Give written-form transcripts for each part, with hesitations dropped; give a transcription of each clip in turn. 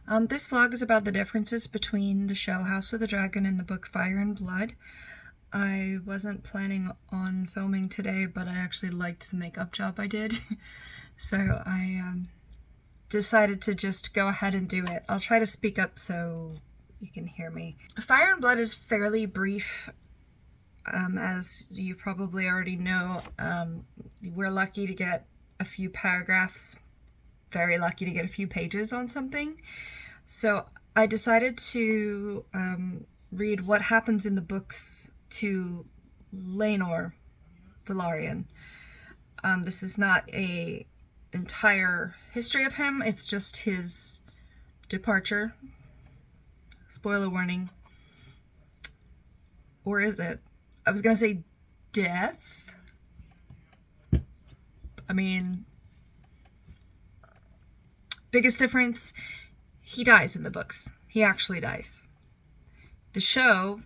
Hi. This vlog is about the differences between the show House of the Dragon and the book Fire and Blood. I wasn't planning on filming today, but I actually liked the makeup job I did. So I decided to just go ahead and do it. I'll try to speak up so you can hear me. Fire and Blood is fairly brief. As you probably already know, we're lucky to get a few paragraphs, very lucky to get a few pages on something. So I decided to read what happens in the books to Laenor Velaryon. This is not a entire history of him, it's just his departure. Spoiler warning. Or is it? I was gonna say death. I mean, biggest difference, he dies in the books. He actually dies. The show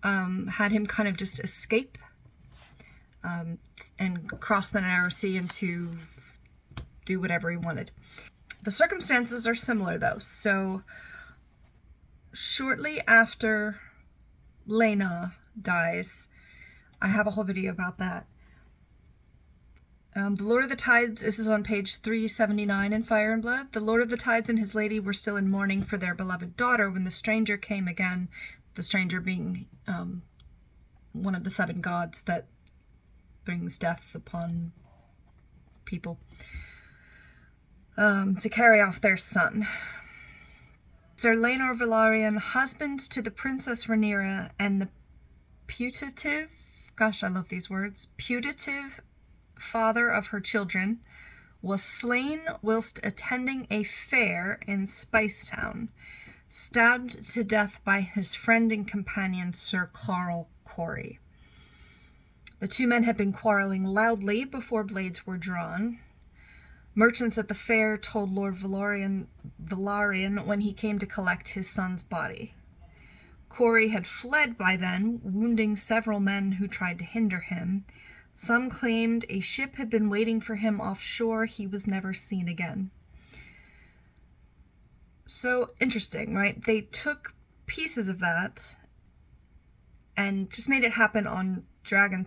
had him kind of just escape and cross the narrow sea and to do whatever he wanted. The circumstances are similar though. So shortly after Laenor dies, I have a whole video about that. The Lord of the Tides, this is on page 379 in Fire and Blood. The Lord of the Tides and his lady were still in mourning for their beloved daughter when the stranger came again, the stranger being one of the 7 gods that brings death upon people, to carry off their son. Sir Laenor Velaryon, husband to the Princess Rhaenyra and the putative, gosh, I love these words, putative father of her children, was slain whilst attending a fair in Spicetown, stabbed to death by his friend and companion Sir Carl Corey. The two men had been quarreling loudly before blades were drawn. Merchants at the fair told Lord Velaryon when he came to collect his son's body. Corey had fled by then, wounding several men who tried to hinder him. Some claimed a ship had been waiting for him offshore. He was never seen again. So interesting, right? They took pieces of that and just made it happen on Driftmark.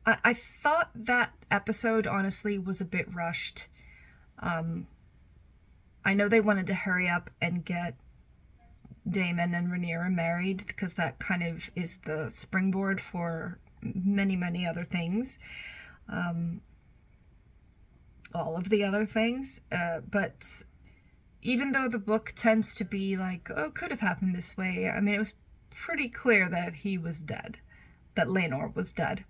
I thought that episode, honestly, was a bit rushed. I know they wanted to hurry up and get Daemon and Rhaenyra married because that kind of is the springboard for many, many other things. All of the other things. But even though the book tends to be like, oh, could have happened this way, I mean, it was pretty clear that he was dead, that Laenor was dead.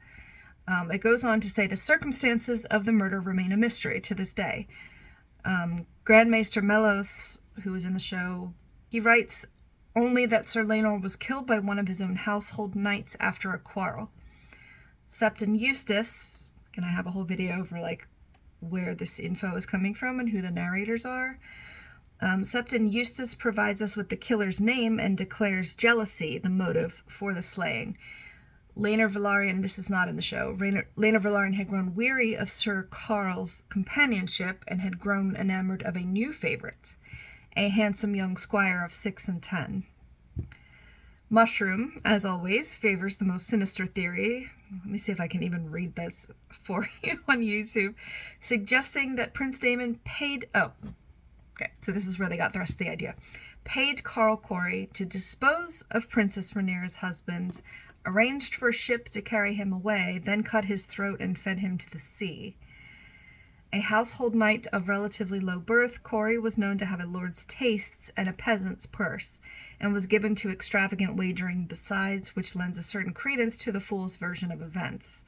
It goes on to say the circumstances of the murder remain a mystery to this day. Grand Maester Mellos, who was in the show, he writes only that Sir Laenor was killed by one of his own household knights after a quarrel. Septon Eustace, and I have a whole video over like where this info is coming from and who the narrators are. Septon Eustace provides us with the killer's name and declares jealousy the motive for the slaying. Laenor Velaryon, this is not in the show, Laenor Velaryon had grown weary of Sir Carl's companionship and had grown enamored of a new favorite, a handsome young squire of 6 and 10. Mushroom, as always, favors the most sinister theory. Let me see if I can even read this for you on YouTube. Suggesting that Prince Daemon paid... Oh, okay, so this is where they got the rest of the idea. Paid Carl Corey to dispose of Princess Rhaenyra's husband, arranged for a ship to carry him away, then cut his throat and fed him to the sea. A household knight of relatively low birth, Corey was known to have a lord's tastes and a peasant's purse, and was given to extravagant wagering besides, which lends a certain credence to the fool's version of events.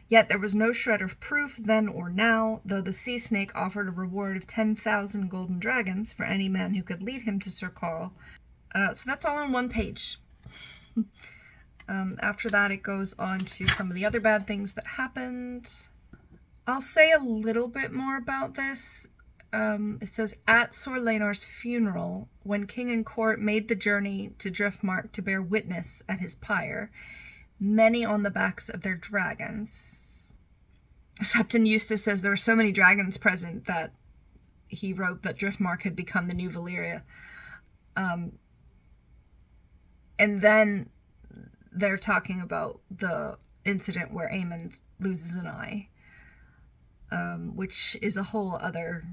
Yet there was no shred of proof then or now, though the sea snake offered a reward of 10,000 golden dragons for any man who could lead him to Sir Carl. So that's all on one page. After that, it goes on to some of the other bad things that happened. I'll say a little bit more about this. It says, at Sir Laenor's funeral, when king and court made the journey to Driftmark to bear witness at his pyre, many on the backs of their dragons. Septon Eustace says there were so many dragons present that he wrote that Driftmark had become the new Valyria. And then they're talking about the incident where Aemon loses an eye, which is a whole other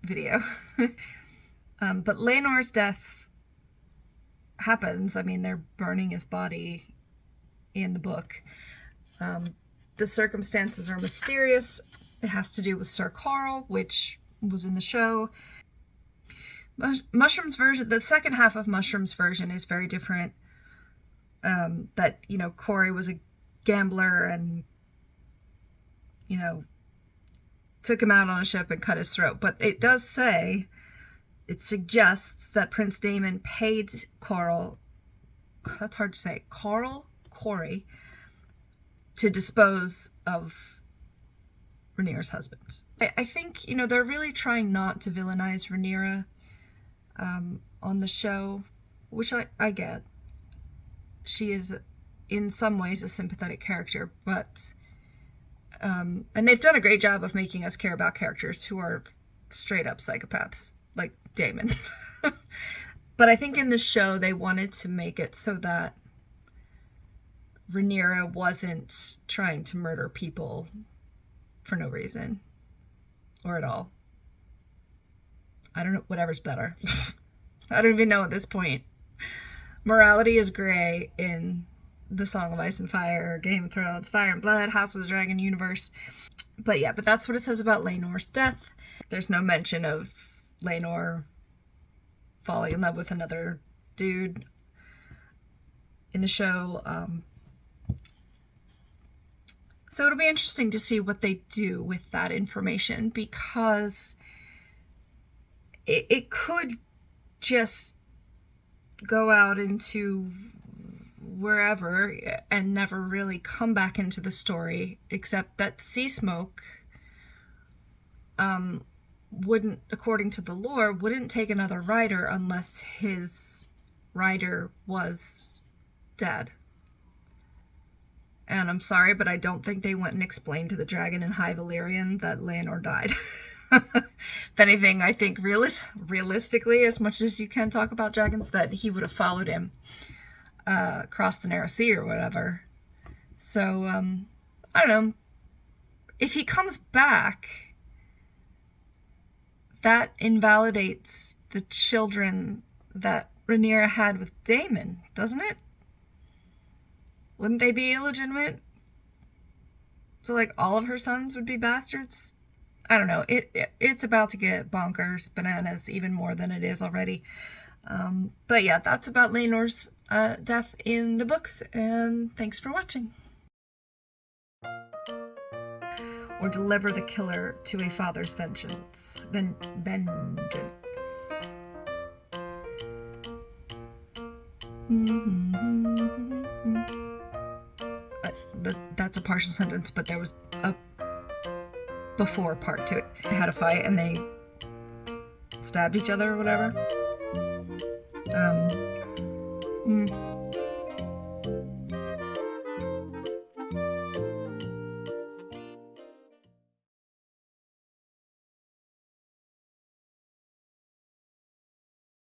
video. But Laenor's death happens. I mean, they're burning his body in the book. The circumstances are mysterious. It has to do with Sir Carl, which was in the show. Mushroom's version, the second half of Mushroom's version is very different. That, you know, Corey was a gambler and, you know, took him out on a ship and cut his throat. But it does say, it suggests that Prince Daemon paid Corey, to dispose of Rhaenyra's husband. I think, you know, they're really trying not to villainize Rhaenyra on the show, which I get. She is, in some ways, a sympathetic character, but... and they've done a great job of making us care about characters who are straight-up psychopaths, like Daemon. But I think in the show, they wanted to make it so that Rhaenyra wasn't trying to murder people for no reason. Or at all. I don't know, whatever's better. I don't even know at this point. Morality is gray in the Song of Ice and Fire, Game of Thrones, Fire and Blood, House of the Dragon universe. But yeah, but that's what it says about Laenor's death. There's no mention of Laenor falling in love with another dude in the show. So it'll be interesting to see what they do with that information, because it could just go out into wherever and never really come back into the story, except that Seasmoke wouldn't, according to the lore, wouldn't take another rider unless his rider was dead. And I'm sorry, but I don't think they went and explained to the dragon in High Valyrian that Laenor died. If anything, I think realistically, as much as you can talk about dragons, that he would have followed him across the Narrow Sea or whatever. So, I don't know. If he comes back, that invalidates the children that Rhaenyra had with Daemon, doesn't it? Wouldn't they be illegitimate? So, like, all of her sons would be bastards? I don't know. It's about to get bonkers, bananas, even more than it is already. But yeah, that's about Laenor's death in the books, and thanks for watching. Or deliver the killer to a father's vengeance. Vengeance. That's a partial sentence, but there was a before part to it. They had a fight and they stabbed each other or whatever.